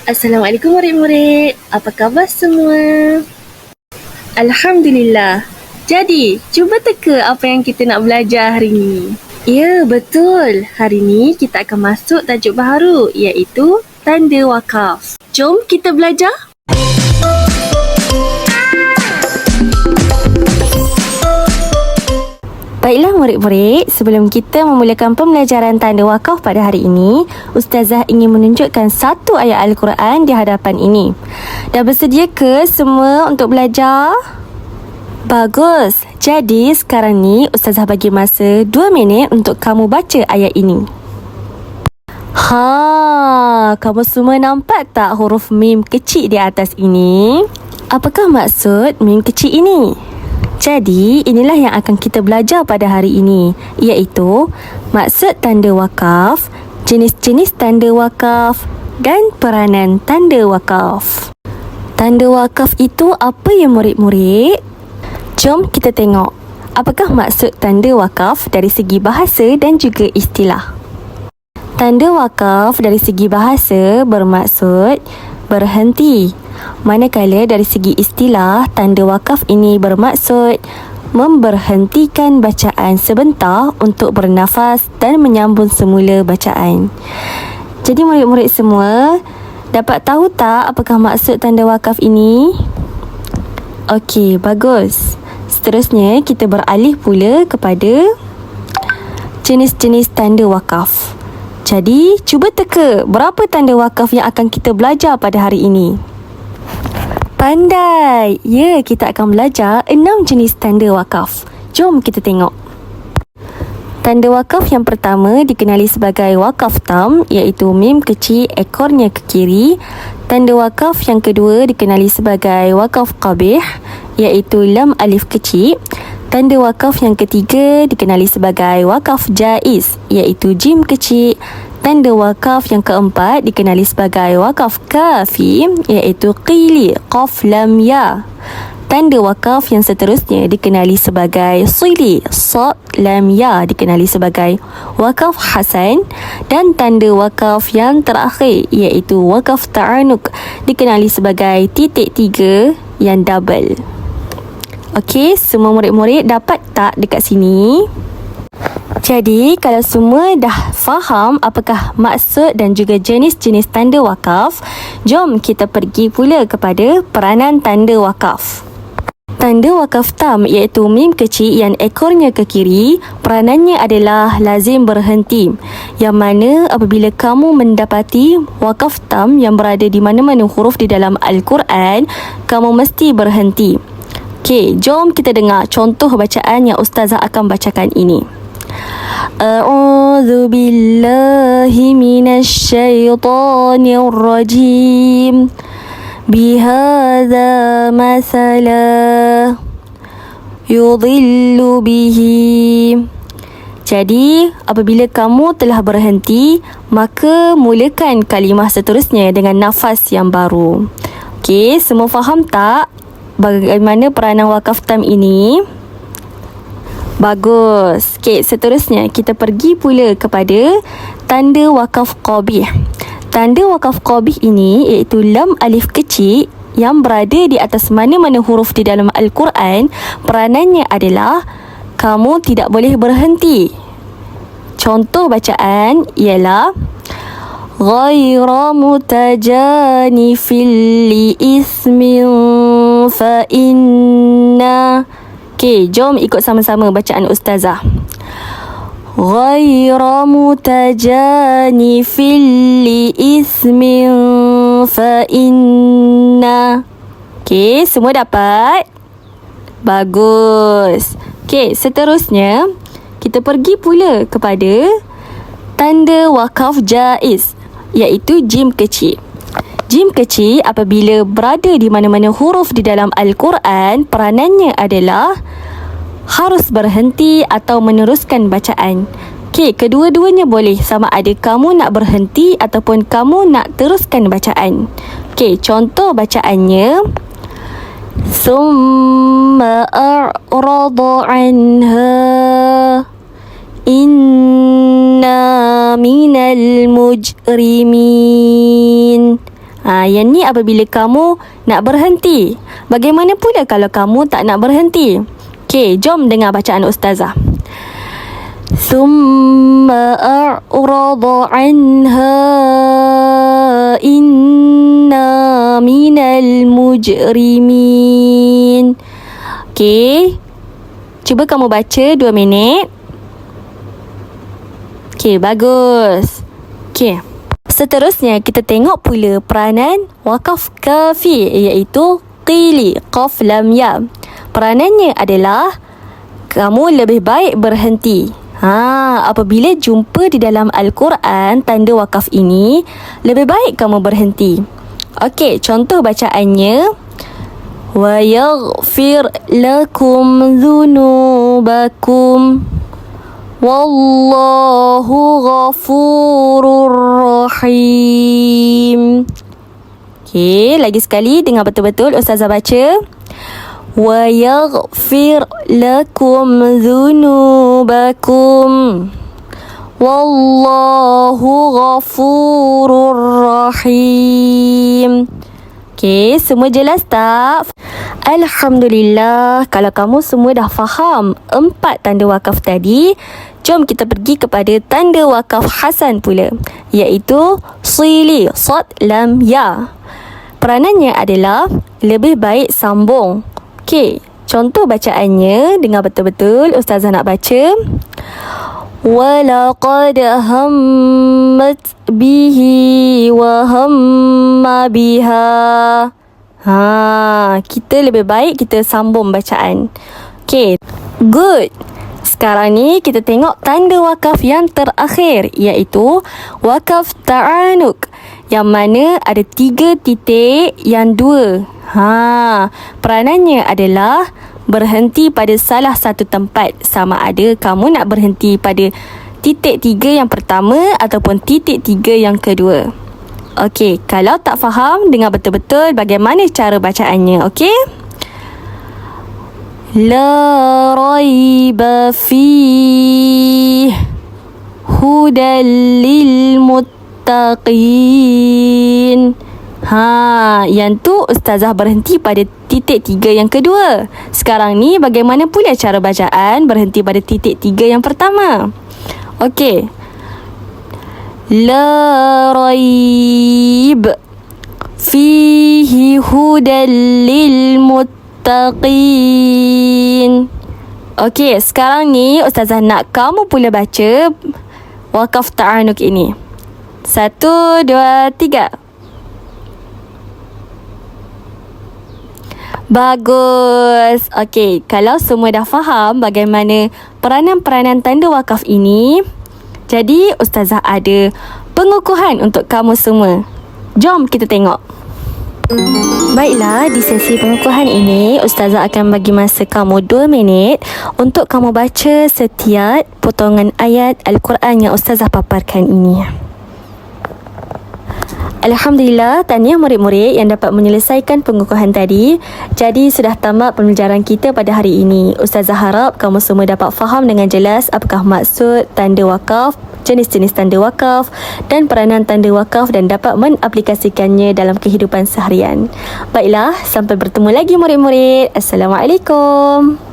Assalamualaikum murid-murid. Apa khabar semua? Alhamdulillah. Jadi, cuba teka apa yang kita nak belajar hari ini. Ya, betul. Hari ini kita akan masuk tajuk baru iaitu tanda wakaf. Jom kita belajar. Baiklah murid-murid, sebelum kita memulakan pembelajaran tanda wakaf pada hari ini, Ustazah ingin menunjukkan satu ayat Al-Quran di hadapan ini. Dah bersedia ke semua untuk belajar? Bagus. Jadi sekarang ni Ustazah bagi masa 2 minit untuk kamu baca ayat ini. Kamu semua nampak tak huruf mim kecil di atas ini? Apakah maksud mim kecil ini? Jadi, inilah yang akan kita belajar pada hari ini, iaitu maksud tanda wakaf, jenis-jenis tanda wakaf dan peranan tanda wakaf. Tanda wakaf itu apa ya murid-murid? Jom kita tengok, apakah maksud tanda wakaf dari segi bahasa dan juga istilah. Tanda wakaf dari segi bahasa bermaksud berhenti. Manakala dari segi istilah, tanda wakaf ini bermaksud memberhentikan bacaan sebentar untuk bernafas dan menyambung semula bacaan. Jadi murid-murid semua, dapat tahu tak apakah maksud tanda wakaf ini? Okey, bagus. Seterusnya, kita beralih pula kepada jenis-jenis tanda wakaf. Jadi, cuba teka berapa tanda wakaf yang akan kita belajar pada hari ini. Pandai! Ya, kita akan belajar 6 jenis tanda wakaf. Jom kita tengok. Tanda wakaf yang pertama dikenali sebagai wakaf tam, iaitu mim kecil ekornya ke kiri. Tanda wakaf yang kedua dikenali sebagai wakaf qabih, iaitu lam alif kecil. Tanda wakaf yang ketiga dikenali sebagai wakaf jaiz, iaitu jim kecil. Tanda wakaf yang keempat dikenali sebagai wakaf kafi, iaitu qili, qaf lam ya. Tanda wakaf yang seterusnya dikenali sebagai sili, sad lam ya, dikenali sebagai wakaf hasan. Dan tanda wakaf yang terakhir iaitu wakaf ta'anuk, dikenali sebagai titik 3 yang double. Okey, semua murid-murid dapat tak dekat sini? Jadi, kalau semua dah faham apakah maksud dan juga jenis-jenis tanda wakaf, jom kita pergi pula kepada peranan tanda wakaf. Tanda wakaf tam iaitu mim kecil yang ekornya ke kiri, peranannya adalah lazim berhenti. Yang mana apabila kamu mendapati wakaf tam yang berada di mana-mana huruf di dalam Al-Quran, kamu mesti berhenti. Okey, jom kita dengar contoh bacaan yang Ustazah akan bacakan ini. A'udzu billahi minasyaitonir rajim. Bihadza masala yudhillu bihi. Jadi, apabila kamu telah berhenti, maka mulakan kalimah seterusnya dengan nafas yang baru. Okey, semua faham tak bagaimana peranan wakaf tam ini? Bagus. Okey, seterusnya kita pergi pula kepada tanda wakaf qabih. Tanda wakaf qabih ini iaitu lam alif kecil yang berada di atas mana-mana huruf di dalam Al-Quran. Peranannya adalah kamu tidak boleh berhenti. Contoh bacaan ialah ghaira mutajanifil li ismin fa inna. Okey, jom ikut sama-sama bacaan Ustazah. Ghaira mutajanifil li ismin fa inna. Okey, semua dapat? Bagus. Okey, seterusnya kita pergi pula kepada tanda wakaf jaiz, iaitu jim kecil. Jim kecil apabila berada di mana-mana huruf di dalam Al-Quran, peranannya adalah harus berhenti atau meneruskan bacaan. Okey, kedua-duanya boleh, sama ada kamu nak berhenti ataupun kamu nak teruskan bacaan. Okey, contoh bacaannya. Summa a'rada anha inna minal mujrimin. Yang ni apabila kamu nak berhenti. Bagaimana pula kalau kamu tak nak berhenti? Okey, jom dengar bacaan Ustazah. Thumma a'rada anha inna minal mujrimin. Okey, cuba kamu baca 2 minit. Okey, bagus. Okey, seterusnya kita tengok pula peranan wakaf kafi, iaitu qili, qaf lam ya. Peranannya adalah kamu lebih baik berhenti. Apabila jumpa di dalam Al-Quran tanda wakaf ini, lebih baik kamu berhenti. Okey, contoh bacaannya. Wa yaghfir lakum dhunubakum wallahu ghafurur rahim. Okey, lagi sekali dengar betul-betul Ustazah baca. Wa yaghfir lakum dhunubakum wallahu ghafurur rahim. Okey, semua jelas tak? Alhamdulillah, kalau kamu semua dah faham 4 tanda wakaf tadi, jom kita pergi kepada tanda wakaf hasan pula, iaitu sili, sad, lam, ya. Peranannya adalah lebih baik sambung. Okey, contoh bacaannya, dengar betul-betul Ustazah nak baca. وَلَقَدْ هَمَّتْ بِهِ وَهَمَّ بِهَا. Kita lebih baik kita sambung bacaan. Okey, good. Sekarang ni kita tengok tanda wakaf yang terakhir, iaitu wakaf ta'anuk, yang mana ada 3 titik yang 2. Peranannya adalah berhenti pada salah satu tempat, sama ada kamu nak berhenti pada titik 3 yang pertama ataupun titik 3 yang kedua. Okey, kalau tak faham, dengar betul-betul bagaimana cara bacaannya, okey? La raiba fi hudal lil muttaqin. Yang tu Ustazah berhenti pada titik 3 yang kedua. Sekarang ni bagaimana pula cara bacaan berhenti pada titik 3 yang pertama? Okey. La raib fihi hudal lil muttaqin. Okey, sekarang ni Ustazah nak kamu pula baca wakaf ta'anuk ini. 1, 2, 3. Bagus. Okey, kalau semua dah faham bagaimana peranan-peranan tanda wakaf ini, jadi Ustazah ada pengukuhan untuk kamu semua. Jom kita tengok. Baiklah, di sesi pengukuhan ini Ustazah akan bagi masa kamu 2 minit untuk kamu baca setiap potongan ayat Al-Quran yang Ustazah paparkan ini. Alhamdulillah, tahniah murid-murid yang dapat menyelesaikan pengukuhan tadi. Jadi sudah tamat pembelajaran kita pada hari ini. Ustazah harap kamu semua dapat faham dengan jelas apakah maksud tanda wakaf, jenis-jenis tanda wakaf dan peranan tanda wakaf, dan dapat mengaplikasikannya dalam kehidupan seharian. Baiklah, sampai bertemu lagi murid-murid. Assalamualaikum.